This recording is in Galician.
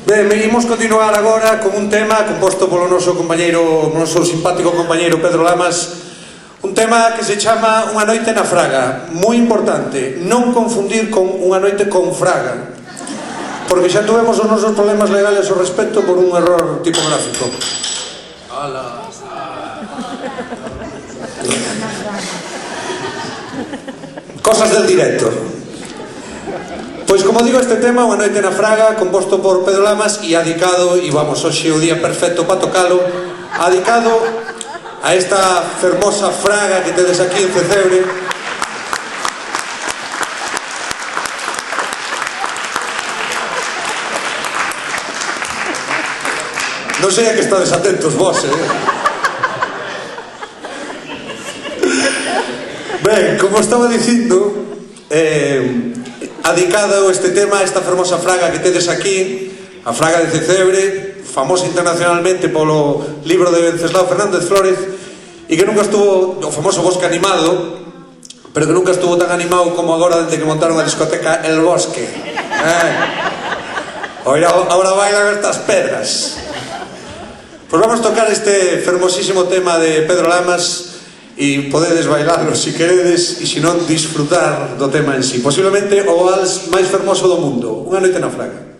Ben, imos continuar agora con un tema composto polo noso simpático compañeiro Pedro Lamas. Un tema que se chama Unha noite na Fraga. Moi importante, non confundir con Unha noite con Fraga, porque xa tuvemos os nosos problemas legales ao respecto por un error tipográfico. Ala. Cosas del directo. Pois como digo, este tema, Unha noite na Fraga, composto por Pedro Lamas e adicado, e vamos, hoxe o día perfecto para tocalo, adicado a esta fermosa fraga que tedes aquí en Cecebre. Non sei a que estades atentos vos, Ben, como estaba dicindo, adicado este tema a esta fermosa fraga que tedes aquí, a fraga de Cecebre, famosa internacionalmente polo libro de Venceslao Fernández Flórez, e que nunca estuvo, o famoso Bosque Animado, pero que nunca estuvo tan animado como agora desde que montaron a discoteca El Bosque. Ahora bailan estas pedras. Pois vamos tocar este fermosísimo tema de Pedro Lamas e podedes bailarlo se queredes, e se non, disfrutar do tema en sí. Posiblemente o vals máis fermoso do mundo, Unha noite na Fraga.